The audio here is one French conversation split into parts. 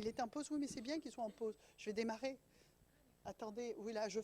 est en pause. Oui, mais c'est bien qu'il soit en pause. Je vais démarrer. Attendez, oui, là, je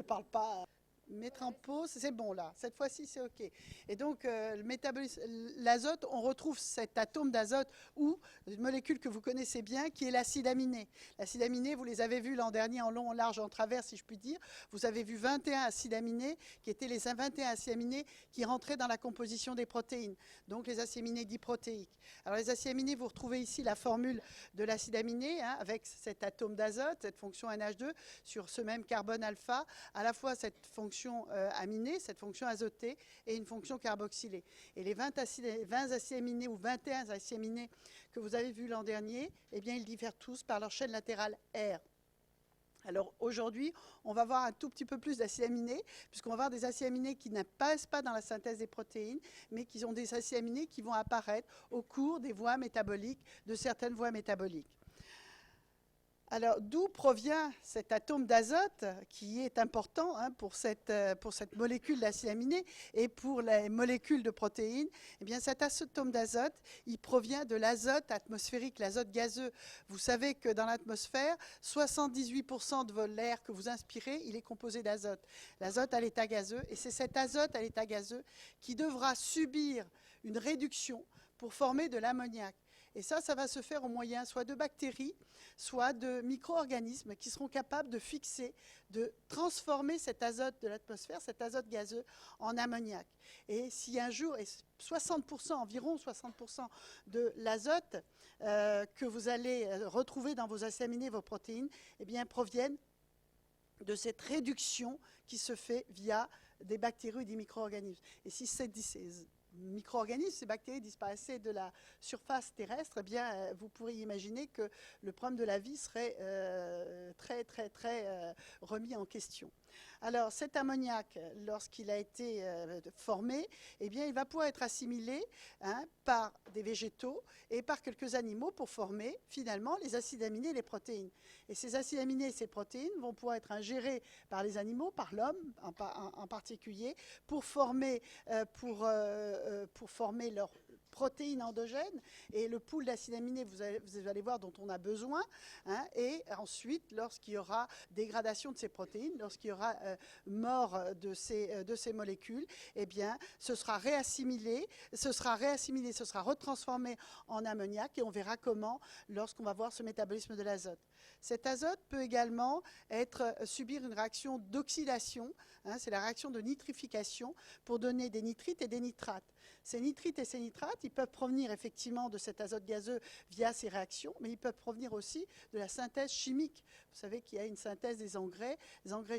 parle pas. Mettre en pause, c'est bon là. Cette fois-ci, c'est OK. Et donc, le métabolisme, l'azote, on retrouve cet atome d'azote ou une molécule que vous connaissez bien, qui est l'acide aminé. L'acide aminé, vous les avez vus l'an dernier en long, en large, en travers, si je puis dire. Vous avez vu 21 acides aminés, qui étaient les 21 acides aminés qui rentraient dans la composition des protéines. Donc, les acides aminés diprotéiques. Alors, les acides aminés, vous retrouvez ici la formule de l'acide aminé, hein, avec cet atome d'azote, cette fonction NH2, sur ce même carbone alpha, à la fois cette fonction aminée, cette fonction azotée, et une fonction carboxylée. Et les 20 acides aminés ou 21 acides aminés que vous avez vus l'an dernier, eh bien, ils diffèrent tous par leur chaîne latérale R. Alors aujourd'hui, on va voir un tout petit peu plus d'acides aminés, puisqu'on va voir des acides aminés qui n'apparaissent pas dans la synthèse des protéines, mais qui sont des acides aminés qui vont apparaître au cours des voies métaboliques, de certaines voies métaboliques. Alors, d'où provient cet atome d'azote qui est important, hein, pour cette molécule d'acide aminé et pour les molécules de protéines? Eh bien, cet atome d'azote, il provient de l'azote atmosphérique, l'azote gazeux. Vous savez que dans l'atmosphère, 78% de l'air que vous inspirez, il est composé d'azote. L'azote à l'état gazeux, et c'est cet azote à l'état gazeux qui devra subir une réduction pour former de l'ammoniac. Et ça va se faire au moyen soit de bactéries, soit de micro-organismes qui seront capables de fixer, de transformer cet azote de l'atmosphère, cet azote gazeux, en ammoniac. Et si un jour, et 60%, environ 60% de l'azote que vous allez retrouver dans vos acides aminés, vos protéines, eh bien, proviennent de cette réduction qui se fait via des bactéries ou des micro-organismes. Et si ces micro-organismes, ces bactéries disparaissaient de la surface terrestre, eh bien, vous pourriez imaginer que le problème de la vie serait très remis en question. Alors, cet ammoniac, lorsqu'il a été formé, eh bien, il va pouvoir être assimilé, hein, par des végétaux et par quelques animaux pour former, finalement, les acides aminés et les protéines. Et ces acides aminés et ces protéines vont pouvoir être ingérés par les animaux, par l'homme en particulier, pour former leurs protéines endogènes et le pool d'acides aminés, vous allez voir, dont on a besoin, hein, et ensuite, lorsqu'il y aura dégradation de ces protéines, lorsqu'il y aura mort de ces molécules, eh bien, ce sera réassimilé, ce sera retransformé en ammoniac, et on verra comment lorsqu'on va voir ce métabolisme de l'azote. Cet azote peut également subir une réaction d'oxydation, hein, c'est la réaction de nitrification pour donner des nitrites et des nitrates. Ces nitrites et ces nitrates, ils peuvent provenir effectivement de cet azote gazeux via ces réactions, mais ils peuvent provenir aussi de la synthèse chimique. Vous savez qu'il y a une synthèse des engrais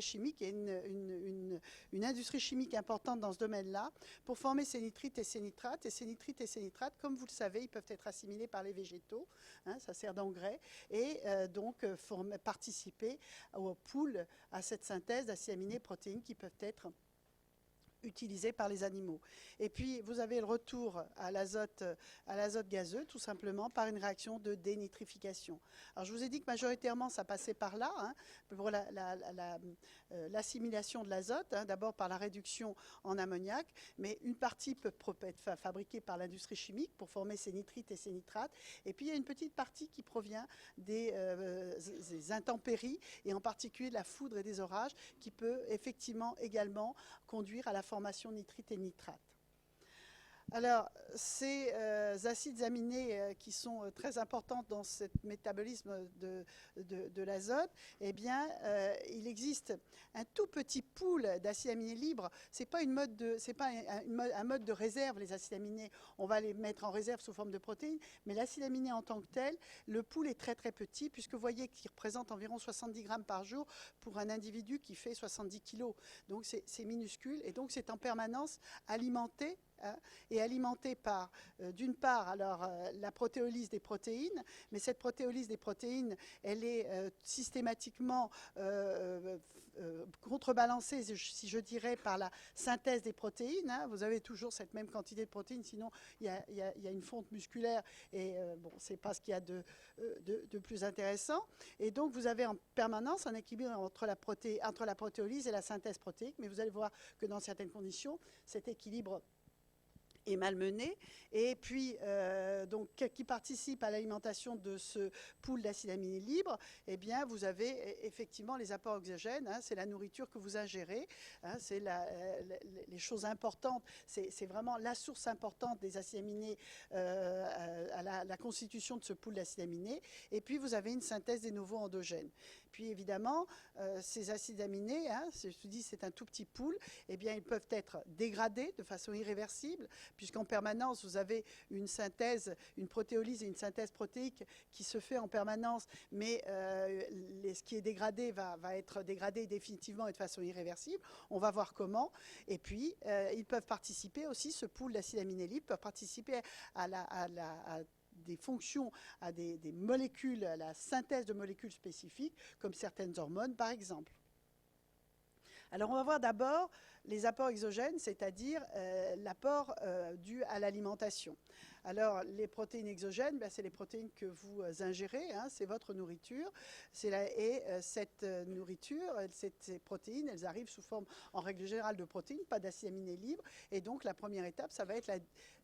chimiques, et une industrie chimique importante dans ce domaine-là pour former ces nitrites et ces nitrates. Et ces nitrites et ces nitrates, comme vous le savez, ils peuvent être assimilés par les végétaux, hein, ça sert d'engrais, et donc participer au pool, à cette synthèse d'acides aminés protéines qui peuvent être utilisés par les animaux. Et puis, vous avez le retour à l'azote gazeux, tout simplement par une réaction de dénitrification. Alors, je vous ai dit que majoritairement, ça passait par là, hein, pour l'assimilation de l'azote, hein, d'abord par la réduction en ammoniac, mais une partie peut être fabriquée par l'industrie chimique pour former ces nitrites et ces nitrates. Et puis, il y a une petite partie qui provient des intempéries, et en particulier de la foudre et des orages, qui peut effectivement également conduire à la formation de nitrites et nitrates. Alors, ces acides aminés qui sont très importants dans ce métabolisme de l'azote, eh bien, il existe un tout petit pool d'acides aminés libres. Ce n'est pas un mode de réserve, les acides aminés. On va les mettre en réserve sous forme de protéines, mais l'acide aminé en tant que tel, le pool est très petit, puisque vous voyez qu'il représente environ 70 grammes par jour pour un individu qui fait 70 kilos. Donc, c'est minuscule, et donc c'est en permanence alimenté, hein, et alimenté par, d'une part, alors, la protéolyse des protéines, mais cette protéolyse des protéines, elle est systématiquement contrebalancée, si je dirais, par la synthèse des protéines, hein. Vous avez toujours cette même quantité de protéines, sinon il y a une fonte musculaire, et bon, c'est pas ce qu'il y a de plus intéressant. Et donc, vous avez en permanence un équilibre entre la protéolyse et la synthèse protéique, mais vous allez voir que dans certaines conditions, cet équilibre et malmenés, et puis donc, qui participent à l'alimentation de ce pool d'acides aminés libres, eh bien, vous avez effectivement les apports exogènes, hein, c'est la nourriture que vous ingérez, hein, c'est les choses importantes, c'est vraiment la source importante des acides aminés à la constitution de ce pool d'acides aminés, et puis vous avez une synthèse des nouveaux endogènes. Puis évidemment, ces acides aminés, hein, je te dis c'est un tout petit pool, eh bien, ils peuvent être dégradés de façon irréversible, puisqu'en permanence, vous avez une synthèse, une protéolyse et une synthèse protéique qui se fait en permanence, mais ce qui est dégradé va être dégradé définitivement et de façon irréversible. On va voir comment. Et puis, ils peuvent participer aussi, ce pool d'acides aminés libres peuvent participer à des fonctions, à des molécules, à la synthèse de molécules spécifiques, comme certaines hormones, par exemple. Alors, on va voir d'abord les apports exogènes, c'est-à-dire l'apport dû à l'alimentation. Alors, les protéines exogènes, ben, c'est les protéines que vous ingérez, hein, c'est votre nourriture. Et cette nourriture, ces protéines, elles arrivent sous forme, en règle générale, de protéines, pas d'acides aminés libres. Et donc, la première étape, ça va être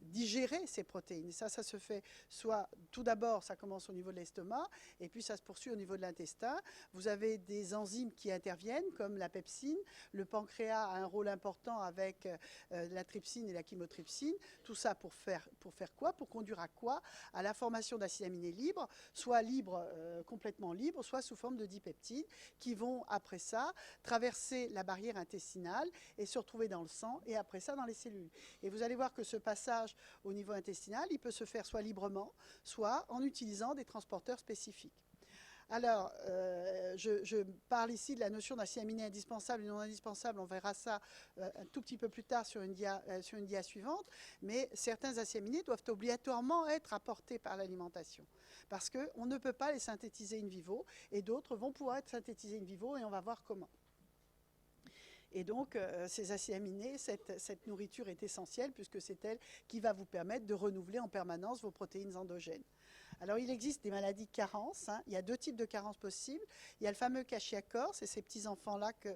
digérer ces protéines. Et ça se fait soit, tout d'abord, ça commence au niveau de l'estomac, et puis ça se poursuit au niveau de l'intestin. Vous avez des enzymes qui interviennent, comme la pepsine. Le pancréas a un rôle important avec la trypsine et la chymotrypsine. Tout ça pour faire quoi? Pour conduire à quoi? À la formation d'acides aminés libres, soit libres, complètement libres, soit sous forme de dipeptides, qui vont, après ça, traverser la barrière intestinale et se retrouver dans le sang, et après ça, dans les cellules. Et vous allez voir que ce passage au niveau intestinal, il peut se faire soit librement, soit en utilisant des transporteurs spécifiques. Alors, je parle ici de la notion d'acides aminés indispensables et non indispensables. On verra ça un tout petit peu plus tard sur une dia suivante. Mais certains acides aminés doivent obligatoirement être apportés par l'alimentation, parce qu'on ne peut pas les synthétiser in vivo, et d'autres vont pouvoir être synthétisés in vivo, et on va voir comment. Et donc, ces acides aminés, cette nourriture est essentielle, puisque c'est elle qui va vous permettre de renouveler en permanence vos protéines endogènes. Alors, il existe des maladies de carence, hein. Il y a deux types de carences possibles. Il y a le fameux Kwashiorkor, c'est ces petits-enfants-là que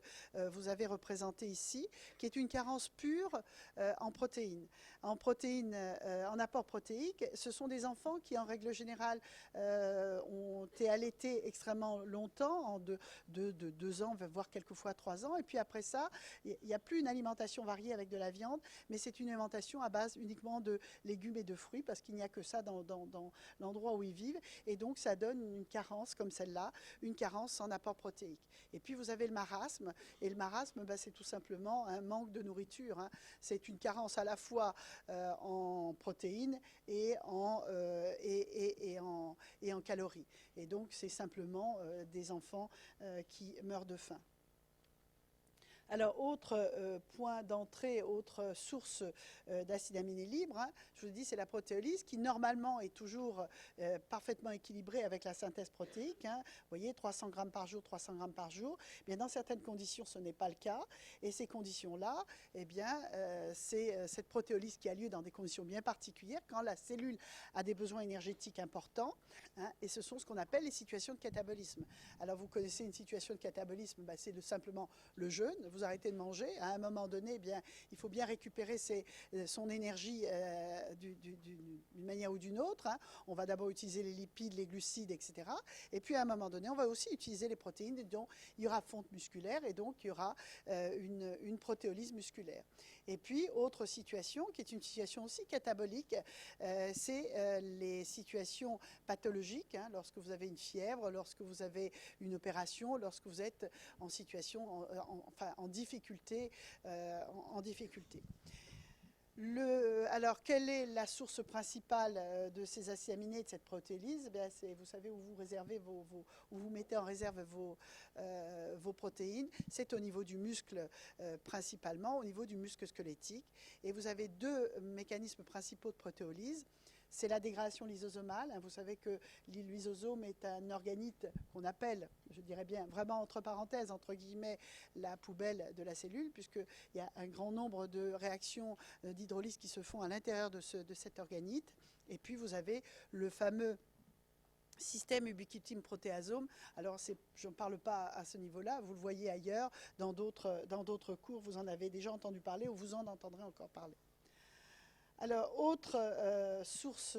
vous avez représentés ici, qui est une carence pure en protéines. En apport protéique, ce sont des enfants qui, en règle générale, ont été allaités extrêmement longtemps, en de 2 ans, voire quelquefois 3 ans. Et puis après ça, il n'y a plus une alimentation variée avec de la viande, mais c'est une alimentation à base uniquement de légumes et de fruits, parce qu'il n'y a que ça dans l'endroit où ils vivent, et donc ça donne une carence comme celle-là, une carence en apport protéique. Et puis vous avez le marasme, et le marasme, ben, c'est tout simplement un manque de nourriture, hein. C'est une carence à la fois en protéines et en calories. Et donc c'est simplement des enfants qui meurent de faim. Alors, autre point d'entrée, autre source d'acides aminés libres, hein, je vous dis, c'est la protéolyse qui, normalement, est toujours parfaitement équilibrée avec la synthèse protéique. Hein. Vous voyez, 300 grammes par jour, 300 grammes par jour. Bien, dans certaines conditions, ce n'est pas le cas. Et ces conditions-là, eh bien, c'est cette protéolyse qui a lieu dans des conditions bien particulières, quand la cellule a des besoins énergétiques importants. Hein, et ce sont ce qu'on appelle les situations de catabolisme. Alors, vous connaissez une situation de catabolisme, ben, c'est simplement le jeûne. Vous arrêtez de manger, à un moment donné, eh bien, il faut bien récupérer son énergie d'une manière ou d'une autre. Hein. On va d'abord utiliser les lipides, les glucides, etc. Et puis à un moment donné, on va aussi utiliser les protéines, dont il y aura fonte musculaire, et donc il y aura une protéolyse musculaire. Et puis, autre situation, qui est une situation aussi catabolique, c'est les situations pathologiques, hein, lorsque vous avez une fièvre, lorsque vous avez une opération, lorsque vous êtes en situation, en difficulté. Alors, quelle est la source principale de ces acides aminés, de cette protéolyse? Vous savez où vous réservez où vous mettez en réserve vos protéines. C'est au niveau du muscle principalement, au niveau du muscle squelettique. Et vous avez deux mécanismes principaux de protéolyse. C'est la dégradation lysosomale. Vous savez que l'lysosome est un organite qu'on appelle, je dirais bien, vraiment entre parenthèses, entre guillemets, la poubelle de la cellule, puisqu'il y a un grand nombre de réactions d'hydrolyse qui se font à l'intérieur de cet organite. Et puis vous avez le fameux système ubiquitin protéasome. Alors, je ne parle pas à ce niveau-là, vous le voyez ailleurs, dans d'autres cours, vous en avez déjà entendu parler ou vous en entendrez encore parler. Alors, autre source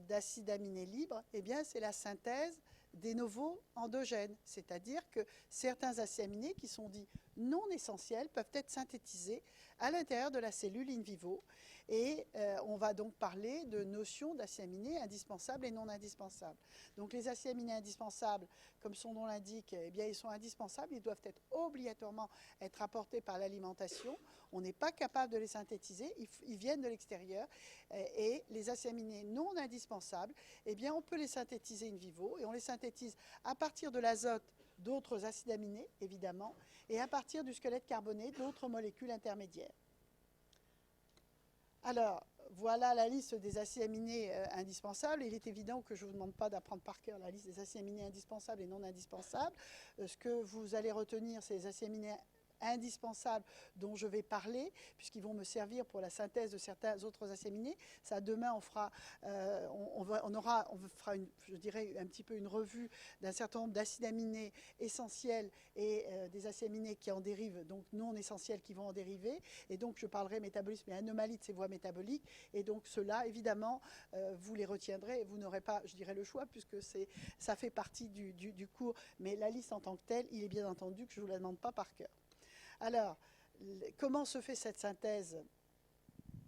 d'acides aminés libres, eh bien, c'est la synthèse des novo endogènes, c'est-à-dire que certains acides aminés qui sont dits non essentiels peuvent être synthétisés à l'intérieur de la cellule in vivo. Et on va donc parler de notions d'acides aminés indispensables et non indispensables. Donc les acides aminés indispensables, comme son nom l'indique, eh bien, ils sont indispensables, ils doivent être obligatoirement être apportés par l'alimentation. On n'est pas capable de les synthétiser, ils viennent de l'extérieur. Et les acides aminés non indispensables, eh bien, on peut les synthétiser in vivo, et on les synthétise à partir de l'azote d'autres acides aminés, évidemment, et à partir du squelette carboné d'autres molécules intermédiaires. Alors, voilà la liste des acides aminés indispensables. Il est évident que je ne vous demande pas d'apprendre par cœur la liste des acides aminés indispensables et non indispensables. Ce que vous allez retenir, c'est les acides aminés indispensables dont je vais parler, puisqu'ils vont me servir pour la synthèse de certains autres acides aminés. Ça, demain, on fera je dirais, un petit peu une revue d'un certain nombre d'acides aminés essentiels et des acides aminés qui en dérivent, donc non essentiels qui vont en dériver. Et donc, je parlerai métabolisme et anomalie de ces voies métaboliques. Et donc, ceux-là, évidemment, vous les retiendrez et vous n'aurez pas, je dirais, le choix, puisque ça fait partie du cours. Mais la liste en tant que telle, il est bien entendu que je ne vous la demande pas par cœur. Alors, comment se fait cette synthèse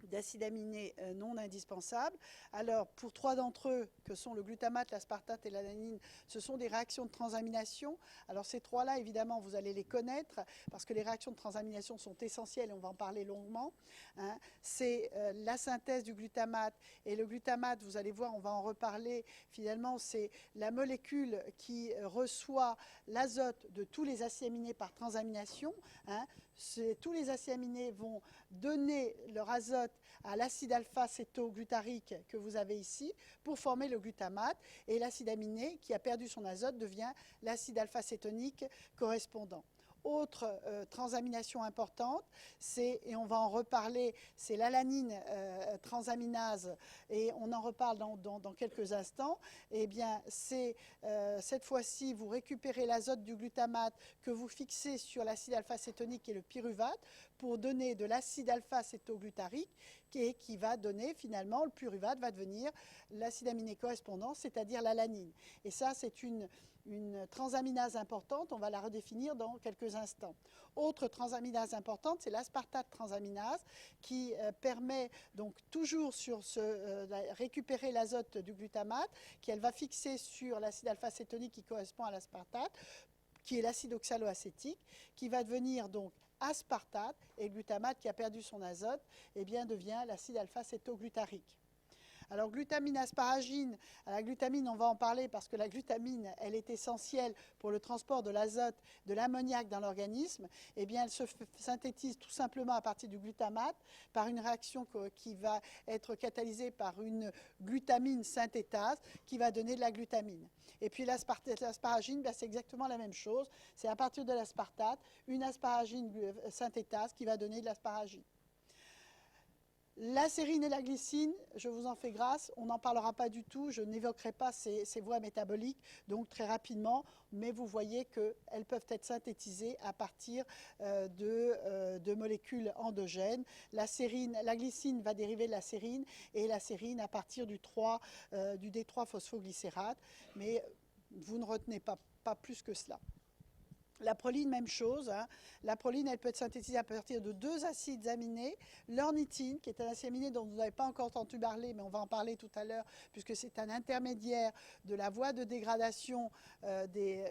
d'acides aminés non indispensables? Alors, pour 3 d'entre eux, que sont le glutamate, l'aspartate et l'alanine, ce sont des réactions de transamination. Alors, ces 3-là, évidemment, vous allez les connaître, parce que les réactions de transamination sont essentielles, et on va en parler longuement. Hein. C'est la synthèse du glutamate. Et le glutamate, vous allez voir, on va en reparler, finalement, c'est la molécule qui reçoit l'azote de tous les acides aminés par transamination. Hein. Tous les acides aminés vont donner leur azote à l'acide alpha-cétoglutarique que vous avez ici pour former le glutamate, et l'acide aminé qui a perdu son azote devient l'acide alpha-cétonique correspondant. Autre transamination importante, et on va en reparler, c'est l'alanine transaminase, et on en reparle dans quelques instants. Eh bien, cette fois-ci, vous récupérez l'azote du glutamate que vous fixez sur l'acide alpha-cétonique et le pyruvate pour donner de l'acide alpha-cétoglutarique qui va donner finalement, le pyruvate va devenir l'acide aminé correspondant, c'est-à-dire l'alanine. Et ça, c'est une transaminase importante, on va la redéfinir dans quelques instants. Autre transaminase importante, c'est l'aspartate transaminase qui permet donc toujours récupérer l'azote du glutamate, qu'elle va fixer sur l'acide alpha-cétonique qui correspond à l'aspartate, qui est l'acide oxaloacétique, qui va devenir donc aspartate, et le glutamate qui a perdu son azote, eh bien, devient l'acide alpha-cétoglutarique. Alors, glutamine, asparagine, la glutamine, on va en parler parce que la glutamine, elle est essentielle pour le transport de l'azote, de l'ammoniac dans l'organisme. Eh bien, elle se synthétise tout simplement à partir du glutamate par une réaction qui va être catalysée par une glutamine synthétase qui va donner de la glutamine. Et puis l'asparagine, ben, c'est exactement la même chose. C'est à partir de l'aspartate, une asparagine synthétase qui va donner de l'asparagine. La sérine et la glycine, je vous en fais grâce, on n'en parlera pas du tout, je n'évoquerai pas ces voies métaboliques, donc très rapidement, mais vous voyez qu'elles peuvent être synthétisées à partir de molécules endogènes. La glycine va dériver de la sérine, et la sérine à partir du D3-phosphoglycérate, mais vous ne retenez pas plus que cela. La proline, même chose. Hein. La proline, elle peut être synthétisée à partir de 2 acides aminés. L'ornithine, qui est un acide aminé dont vous n'avez pas encore entendu parler, mais on va en parler tout à l'heure, puisque c'est un intermédiaire de la voie de dégradation des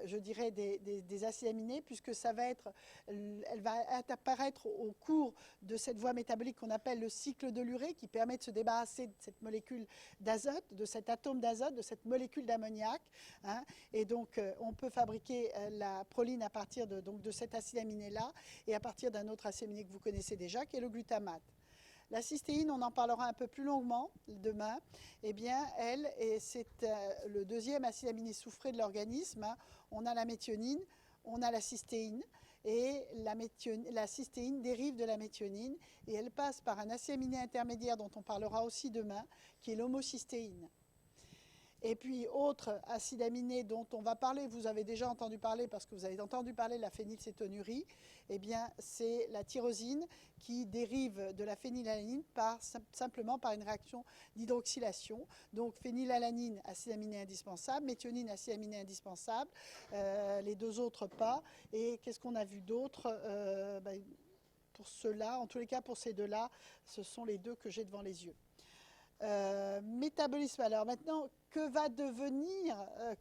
acides aminés, puisque elle va apparaître au cours de cette voie métabolique qu'on appelle le cycle de l'urée, qui permet de se débarrasser de cette molécule d'azote, de cet atome d'azote, de cette molécule d'ammoniac. Hein. Et donc, on peut fabriquer la proline à partir de cet acide aminé-là, et à partir d'un autre acide aminé que vous connaissez déjà, qui est le glutamate. La cystéine, on en parlera un peu plus longuement demain. Eh bien, c'est le deuxième acide aminé soufré de l'organisme. Hein. On a la méthionine, on a la cystéine, et la cystéine dérive de la méthionine, et elle passe par un acide aminé intermédiaire dont on parlera aussi demain, qui est l'homocystéine. Et puis, autre acide aminé dont on va parler, vous avez déjà entendu parler parce que vous avez entendu parler de la phénylcétonurie, eh bien, c'est la tyrosine qui dérive de la phénylalanine simplement par une réaction d'hydroxylation. Donc, phénylalanine, acide aminé indispensable, méthionine, acide aminé indispensable, les deux autres pas. Et qu'est-ce qu'on a vu d'autre pour ceux-là, en tous les cas pour ces deux-là, ce sont les deux que j'ai devant les yeux. Métabolisme. Alors maintenant, que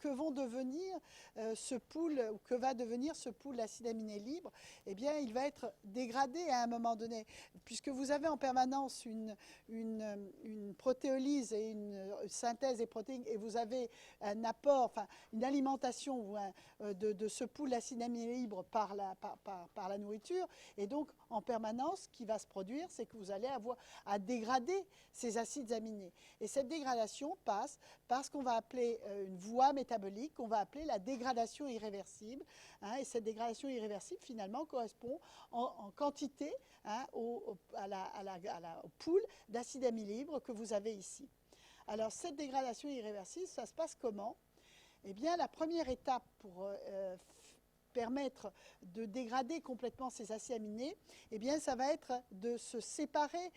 vont devenir ce pool, ou que va devenir ce pool d'acide aminé libre? Eh bien, il va être dégradé à un moment donné, puisque vous avez en permanence une protéolyse et une synthèse des protéines, et vous avez un apport, enfin une alimentation de ce pool d'acide aminé libre par la nourriture, et donc en permanence, ce qui va se produire, c'est que vous allez avoir à dégrader ces acides aminés. Et cette dégradation passe par ce qu'on va appeler une voie métabolique, qu'on va appeler la dégradation irréversible. Et cette dégradation irréversible, finalement, correspond en quantité au pool d'acide aminé libre que vous avez ici. Alors, cette dégradation irréversible, ça se passe comment? Eh bien, la première étape pour permettre de dégrader complètement ces acides aminés, eh bien, ça va être de se séparer,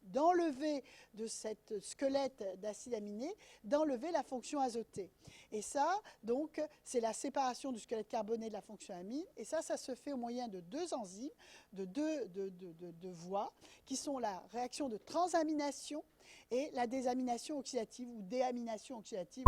d'enlever de cette squelette d'acides aminés, d'enlever la fonction azotée. Et ça, donc, c'est la séparation du squelette carboné de la fonction amine. Et ça se fait au moyen de deux enzymes, de deux voies, qui sont la réaction de transamination et la désamination oxydative ou déamination oxydative.